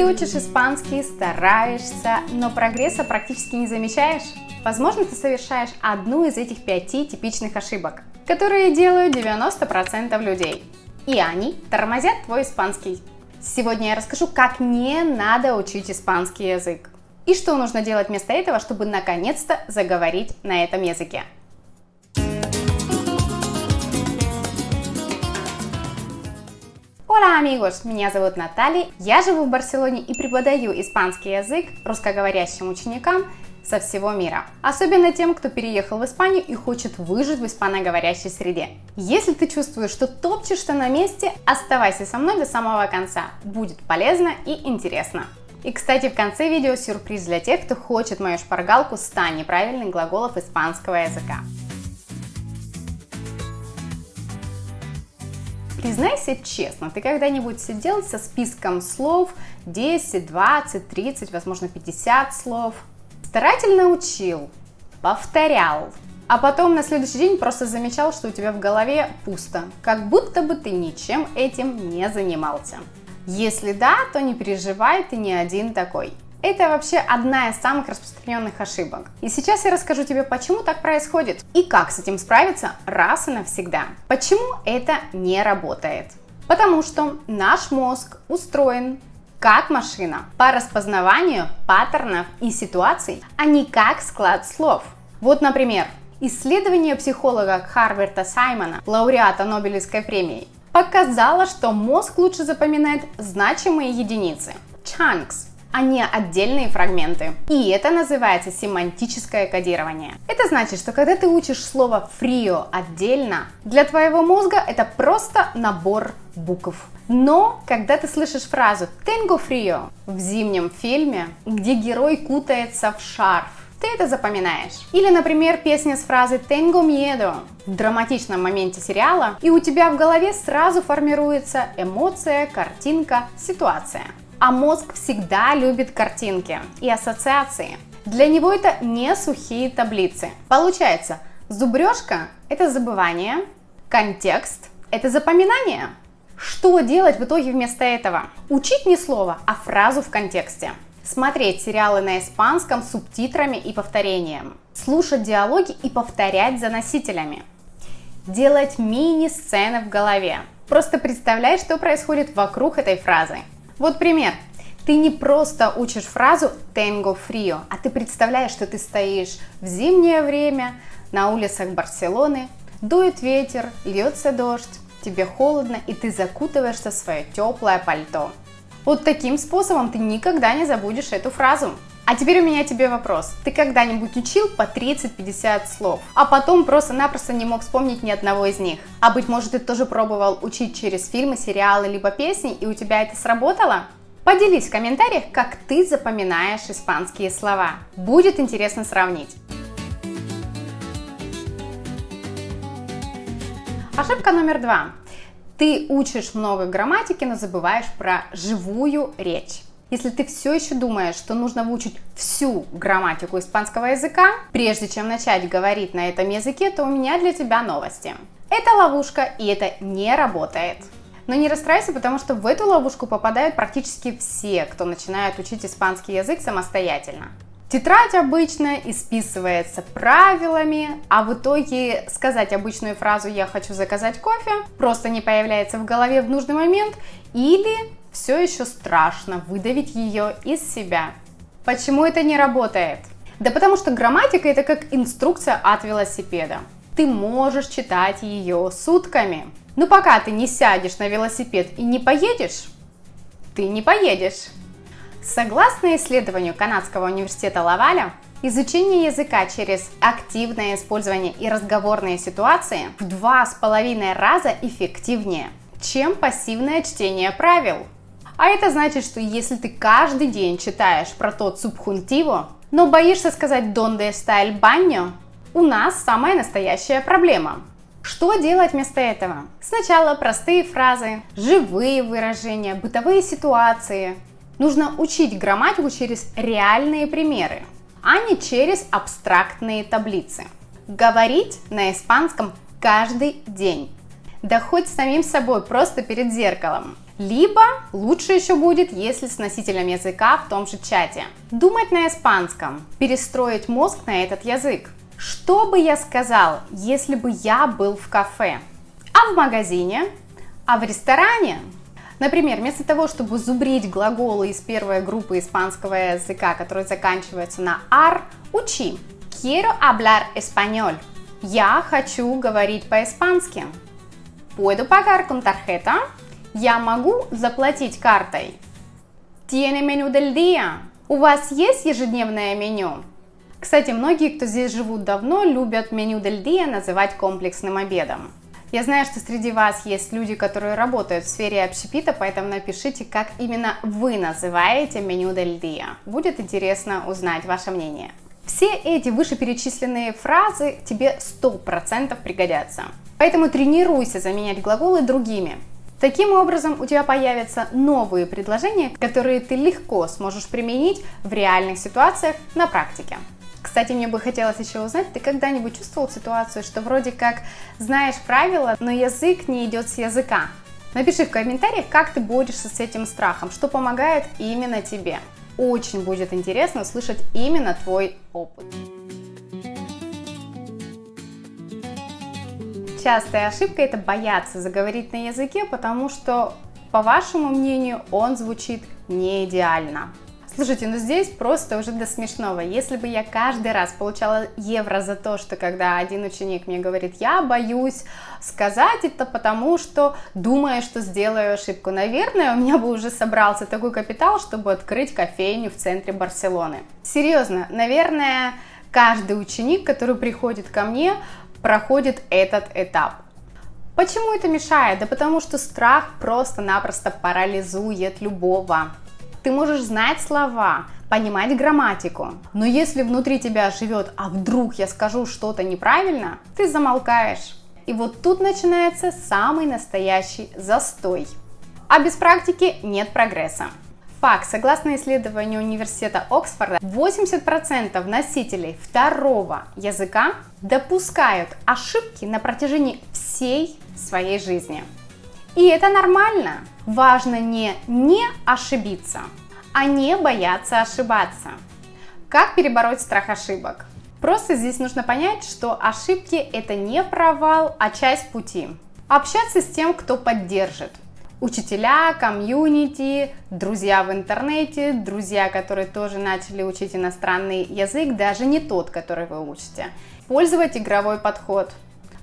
Ты учишь испанский, стараешься, но прогресса практически не замечаешь? Возможно, ты совершаешь одну из этих 5 типичных ошибок, которые делают 90% людей. И они тормозят твой испанский. Сегодня я расскажу, как не надо учить испанский язык. И что нужно делать вместо этого, чтобы наконец-то заговорить на этом языке. Hola amigos, меня зовут Наталья, я живу в Барселоне и преподаю испанский язык русскоговорящим ученикам со всего мира. Особенно тем, кто переехал в Испанию и хочет выжить в испаноговорящей среде. Если ты чувствуешь, что топчешься на месте, оставайся со мной до самого конца. Будет полезно и интересно. И, кстати, в конце видео сюрприз для тех, кто хочет мою шпаргалку 100 неправильных глаголов испанского языка. Признайся честно, ты когда-нибудь сидел со списком слов 10, 20, 30, возможно 50 слов? Старательно учил, повторял, а потом на следующий день просто замечал, что у тебя в голове пусто, как будто бы ты ничем этим не занимался. Если да, то не переживай, ты не один такой. Это вообще одна из самых распространенных ошибок. И сейчас я расскажу тебе, почему так происходит и как с этим справиться раз и навсегда. Почему это не работает? Потому что наш мозг устроен как машина по распознаванию паттернов и ситуаций, а не как склад слов. Вот, например, исследование психолога Харберта Саймона, лауреата Нобелевской премии, показало, что мозг лучше запоминает значимые единицы – chunks, а не отдельные фрагменты. И это называется семантическое кодирование. Это значит, что когда ты учишь слово frío отдельно, для твоего мозга это просто набор букв. Но когда ты слышишь фразу tengo frío в зимнем фильме, где герой кутается в шарф, ты это запоминаешь. Или, например, песня с фразой tengo miedo в драматичном моменте сериала, и у тебя в голове сразу формируется эмоция, картинка, ситуация. А мозг всегда любит картинки и ассоциации. Для него это не сухие таблицы. Получается, зубрежка – это забывание, контекст – это запоминание. Что делать в итоге вместо этого? Учить не слово, а фразу в контексте. Смотреть сериалы на испанском с субтитрами и повторением. Слушать диалоги и повторять за носителями. Делать мини-сцены в голове. Просто представляй, что происходит вокруг этой фразы. Вот пример. Ты не просто учишь фразу tengo frío, а ты представляешь, что ты стоишь в зимнее время на улицах Барселоны, дует ветер, льется дождь, тебе холодно, и ты закутываешься в свое теплое пальто. Вот таким способом ты никогда не забудешь эту фразу. А теперь у меня тебе вопрос. Ты когда-нибудь учил по 30-50 слов, а потом просто-напросто не мог вспомнить ни одного из них? А быть может, ты тоже пробовал учить через фильмы, сериалы, либо песни, и у тебя это сработало? Поделись в комментариях, как ты запоминаешь испанские слова. Будет интересно сравнить. Ошибка номер 2. Ты учишь много грамматики, но забываешь про живую речь. Если ты все еще думаешь, что нужно выучить всю грамматику испанского языка, прежде чем начать говорить на этом языке, то у меня для тебя новости. Это ловушка, и это не работает. Но не расстраивайся, потому что в эту ловушку попадают практически все, кто начинает учить испанский язык самостоятельно. Тетрадь обычно исписывается правилами, а в итоге сказать обычную фразу «я хочу заказать кофе» просто не появляется в голове в нужный момент, или все еще страшно выдавить ее из себя. Почему это не работает? Да потому что грамматика – это как инструкция от велосипеда. Ты можешь читать ее сутками, но пока ты не сядешь на велосипед и не поедешь, ты не поедешь. Согласно исследованию Канадского университета Лаваля, изучение языка через активное использование и разговорные ситуации в 2,5 раза эффективнее, чем пассивное чтение правил. А это значит, что если ты каждый день читаешь про тот subjuntivo, но боишься сказать «Donde está el baño?», у нас самая настоящая проблема. Что делать вместо этого? Сначала простые фразы, живые выражения, бытовые ситуации. Нужно учить грамматику через реальные примеры, а не через абстрактные таблицы. Говорить на испанском каждый день. Да хоть с самим собой, просто перед зеркалом. Либо лучше еще будет, если с носителем языка в том же чате. Думать на испанском, перестроить мозг на этот язык. Что бы я сказал, если бы я был в кафе, а в магазине, а в ресторане? Например, вместо того, чтобы зубрить глаголы из первой группы испанского языка, которые заканчиваются на «ар», учи. Quiero hablar español. Я хочу говорить по-испански. Puedo pagar con tarjeta. Я могу заплатить картой. Tiene menú del día. У вас есть ежедневное меню? Кстати, многие, кто здесь живут давно, любят меню del día называть комплексным обедом. Я знаю, что среди вас есть люди, которые работают в сфере общепита, поэтому напишите, как именно вы называете меню del día. Будет интересно узнать ваше мнение. Все эти вышеперечисленные фразы тебе 100% пригодятся. Поэтому тренируйся заменять глаголы другими. Таким образом, у тебя появятся новые предложения, которые ты легко сможешь применить в реальных ситуациях на практике. Кстати, мне бы хотелось еще узнать, ты когда-нибудь чувствовал ситуацию, что вроде как знаешь правила, но язык не идет с языка? Напиши в комментариях, как ты борешься с этим страхом, что помогает именно тебе. Очень будет интересно услышать именно твой опыт. Частая ошибка – это бояться заговорить на языке, потому что, по вашему мнению, он звучит не идеально. Слушайте, ну здесь просто уже до смешного. Если бы я каждый раз получала евро за то, что когда один ученик мне говорит, я боюсь сказать это, потому что думаю, что сделаю ошибку, наверное, у меня бы уже собрался такой капитал, чтобы открыть кофейню в центре Барселоны. Серьезно, наверное, каждый ученик, который приходит ко мне, проходит этот этап. Почему это мешает? Да потому что страх просто-напросто парализует любого. Ты можешь знать слова, понимать грамматику, но если внутри тебя живет, а вдруг я скажу что-то неправильно, ты замолкаешь. И вот тут начинается самый настоящий застой. А без практики нет прогресса. Факт, согласно исследованию университета Оксфорда, 80% носителей второго языка допускают ошибки на протяжении всей своей жизни. И это нормально. Важно не ошибиться, а не бояться ошибаться. Как перебороть страх ошибок? Просто здесь нужно понять, что ошибки – это не провал, а часть пути. Общаться с тем, кто поддержит. Учителя, комьюнити, друзья в интернете, друзья, которые тоже начали учить иностранный язык, даже не тот, который вы учите. Использовать игровой подход.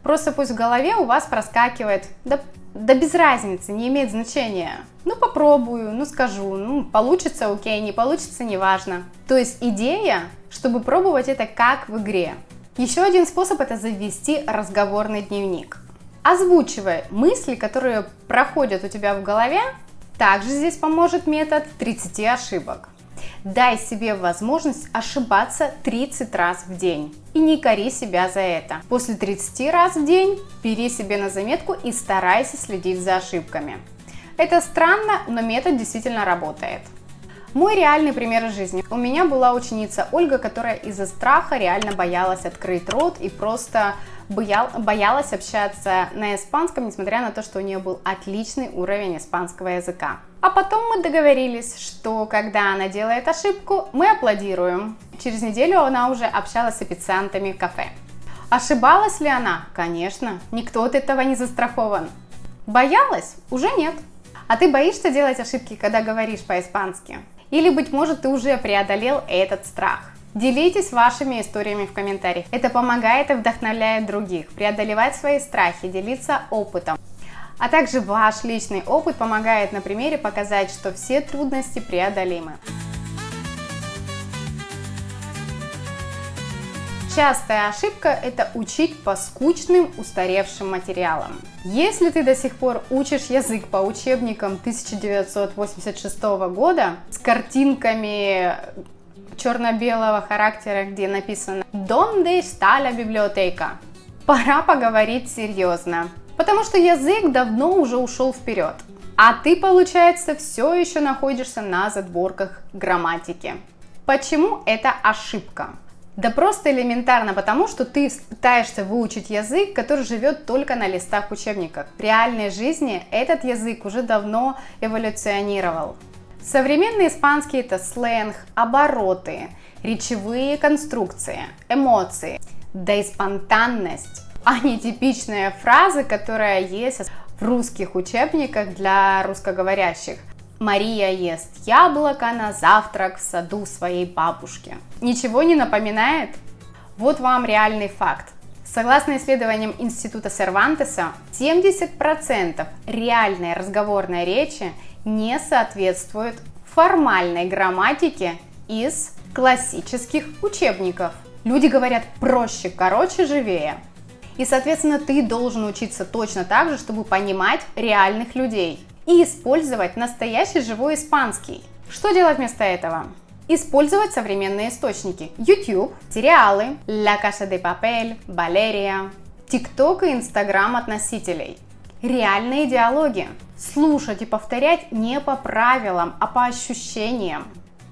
Просто пусть в голове у вас проскакивает, да без разницы, не имеет значения. Ну попробую, ну скажу, ну получится окей, не получится неважно. То есть идея, чтобы пробовать это как в игре. Еще один способ – это завести разговорный дневник. Озвучивай мысли, которые проходят у тебя в голове. Также здесь поможет метод 30 ошибок. Дай себе возможность ошибаться 30 раз в день. И не кори себя за это. После 30 раз в день бери себе на заметку и старайся следить за ошибками. Это странно, но метод действительно работает. Мой реальный пример из жизни. У меня была ученица Ольга, которая из-за страха реально боялась открыть рот и просто боялась общаться на испанском, несмотря на то, что у нее был отличный уровень испанского языка. А потом мы договорились, что когда она делает ошибку, мы аплодируем. Через неделю она уже общалась с официантами в кафе. Ошибалась ли она? Конечно, никто от этого не застрахован. Боялась? Уже нет. А ты боишься делать ошибки, когда говоришь по-испански? Или, быть может, ты уже преодолел этот страх? Делитесь вашими историями в комментариях. Это помогает и вдохновляет других преодолевать свои страхи, делиться опытом. А также ваш личный опыт помогает на примере показать, что все трудности преодолимы. Частая ошибка – это учить по скучным, устаревшим материалам. Если ты до сих пор учишь язык по учебникам 1986 года с картинками черно-белого характера, где написано «Donde está la biblioteca?», пора поговорить серьезно, потому что язык давно уже ушел вперед, а ты, получается, все еще находишься на задворках грамматики. Почему это ошибка? Да просто элементарно, потому что ты пытаешься выучить язык, который живет только на листах учебников. В реальной жизни этот язык уже давно эволюционировал. Современный испанский – это сленг, обороты, речевые конструкции, эмоции, да и спонтанность, а не типичная фраза, которая есть в русских учебниках для русскоговорящих. Мария ест яблоко на завтрак в саду своей бабушки. Ничего не напоминает? Вот вам реальный факт. Согласно исследованиям Института Сервантеса, 70% реальной разговорной речи не соответствует формальной грамматике из классических учебников. Люди говорят проще, короче, живее. И, соответственно, ты должен учиться точно так же, чтобы понимать реальных людей и использовать настоящий живой испанский. Что делать вместо этого? Использовать современные источники. YouTube, сериалы, La Casa de Papel, Valeria, TikTok и Instagram от носителей. Реальные диалоги. Слушать и повторять не по правилам, а по ощущениям.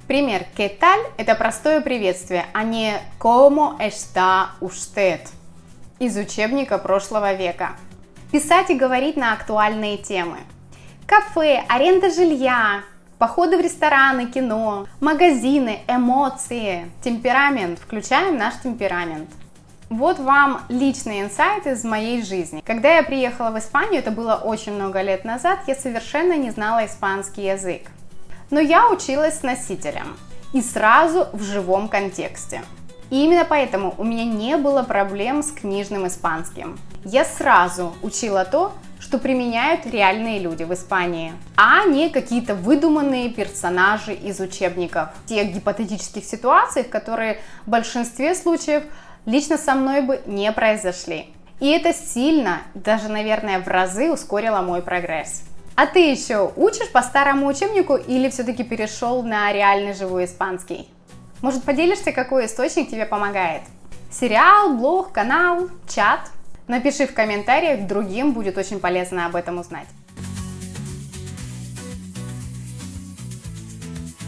Пример «¿Qué tal?» – это простое приветствие, а не «¿Cómo está usted?» из учебника прошлого века. Писать и говорить на актуальные темы. Кафе, аренда жилья, походы в рестораны, кино, магазины, эмоции, темперамент. Включаем наш темперамент. Вот вам личный инсайт из моей жизни. Когда я приехала в Испанию, это было очень много лет назад, я совершенно не знала испанский язык. Но я училась с носителем и сразу в живом контексте. И именно поэтому у меня не было проблем с книжным испанским. Я сразу учила то, что применяют реальные люди в Испании, а не какие-то выдуманные персонажи из учебников. Тех гипотетических ситуаций, которые в большинстве случаев лично со мной бы не произошли. И это сильно, даже, наверное, в разы ускорило мой прогресс. А ты еще учишь по старому учебнику или все-таки перешел на реальный живой испанский? Может, поделишься, какой источник тебе помогает? Сериал, блог, канал, чат? Напиши в комментариях, другим будет очень полезно об этом узнать.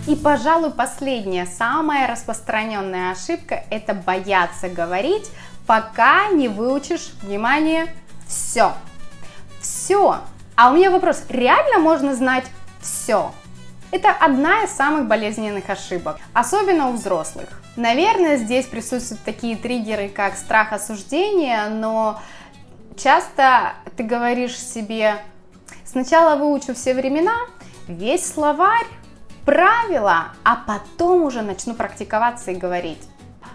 И, пожалуй, последняя, самая распространенная ошибка – это бояться говорить, пока не выучишь, внимание, все. Все. А у меня вопрос, реально можно знать все? Это одна из самых болезненных ошибок, особенно у взрослых. Наверное, здесь присутствуют такие триггеры, как страх осуждения, но часто ты говоришь себе: сначала выучу все времена, весь словарь, правила, а потом уже начну практиковаться и говорить.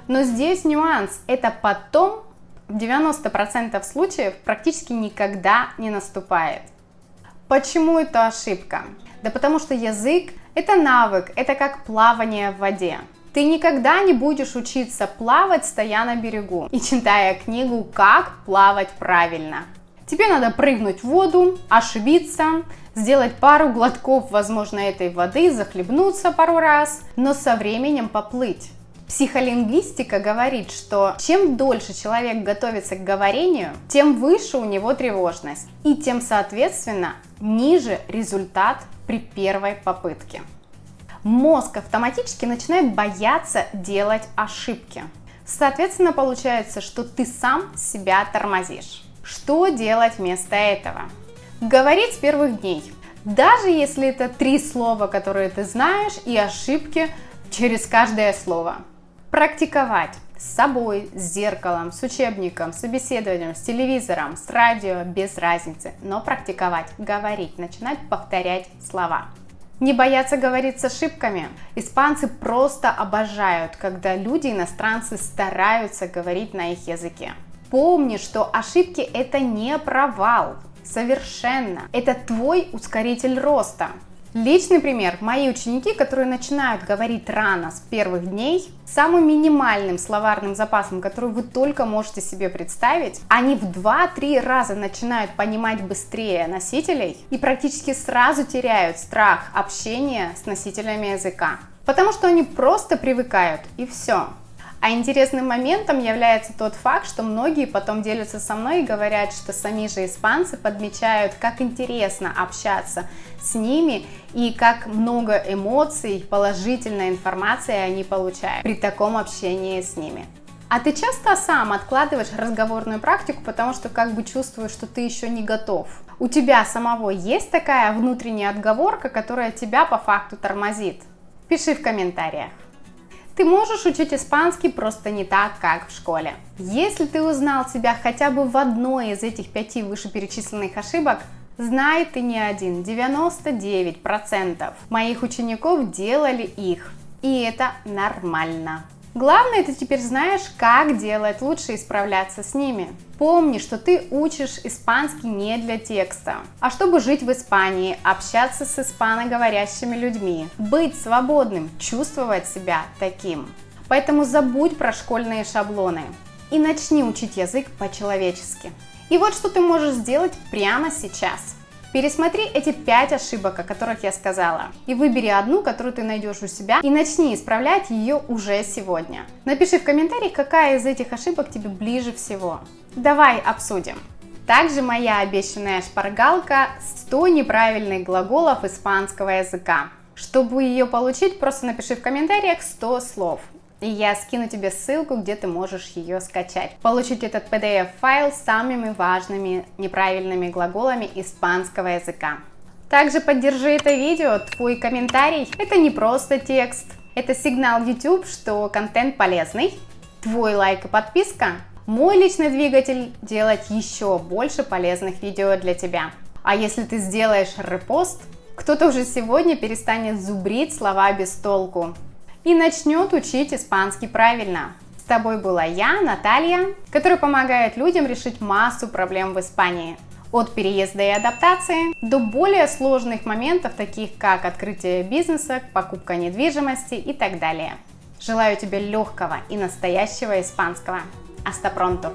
Но здесь нюанс, это потом в 90% случаев практически никогда не наступает. Почему это ошибка? Да потому что язык – это навык, это как плавание в воде. Ты никогда не будешь учиться плавать, стоя на берегу и читая книгу «Как плавать правильно». Тебе надо прыгнуть в воду, ошибиться, сделать пару глотков, возможно, этой воды, захлебнуться пару раз, но со временем поплыть. Психолингвистика говорит, что чем дольше человек готовится к говорению, тем выше у него тревожность и тем, соответственно, ниже результат при первой попытке. Мозг автоматически начинает бояться делать ошибки. Соответственно, получается, что ты сам себя тормозишь. Что делать вместо этого? Говорить с первых дней. Даже если это 3 слова, которые ты знаешь, и ошибки через каждое слово. Практиковать с собой, с зеркалом, с учебником, с собеседованием, с телевизором, с радио, без разницы. Но практиковать, говорить, начинать повторять слова. Не бояться говорить с ошибками. Испанцы просто обожают, когда люди, иностранцы, стараются говорить на их языке. Помни, что ошибки – это не провал. Совершенно. Это твой ускоритель роста. Личный пример. Мои ученики, которые начинают говорить рано, с первых дней, самым минимальным словарным запасом, который вы только можете себе представить, они в 2-3 раза начинают понимать быстрее носителей и практически сразу теряют страх общения с носителями языка. Потому что они просто привыкают, и все. А интересным моментом является тот факт, что многие потом делятся со мной и говорят, что сами же испанцы подмечают, как интересно общаться с ними и как много эмоций, положительной информации они получают при таком общении с ними. А ты часто сам откладываешь разговорную практику, потому что как бы чувствуешь, что ты еще не готов? У тебя самого есть такая внутренняя отговорка, которая тебя по факту тормозит? Пиши в комментариях. Ты можешь учить испанский просто не так, как в школе. Если ты узнал себя хотя бы в одной из этих 5 вышеперечисленных ошибок, знай, ты не один, 99% моих учеников делали их, и это нормально. Главное, ты теперь знаешь, как делать лучше и справляться с ними. Помни, что ты учишь испанский не для текста, а чтобы жить в Испании, общаться с испаноговорящими людьми, быть свободным, чувствовать себя таким. Поэтому забудь про школьные шаблоны и начни учить язык по-человечески. И вот что ты можешь сделать прямо сейчас. Пересмотри эти 5 ошибок, о которых я сказала, и выбери одну, которую ты найдешь у себя, и начни исправлять ее уже сегодня. Напиши в комментариях, какая из этих ошибок тебе ближе всего. Давай обсудим. Также моя обещанная шпаргалка 100 неправильных глаголов испанского языка. Чтобы ее получить, просто напиши в комментариях 100 слов. И я скину тебе ссылку, где ты можешь ее скачать. Получить этот PDF-файл с самыми важными неправильными глаголами испанского языка. Также поддержи это видео, твой комментарий – это не просто текст, это сигнал YouTube, что контент полезный. Твой лайк и подписка – мой личный двигатель делать еще больше полезных видео для тебя. А если ты сделаешь репост, кто-то уже сегодня перестанет зубрить слова без толку и начнет учить испанский правильно. С тобой была я, Наталья, которая помогает людям решить массу проблем в Испании. От переезда и адаптации до более сложных моментов, таких как открытие бизнеса, покупка недвижимости и так далее. Желаю тебе легкого и настоящего испанского. Hasta pronto!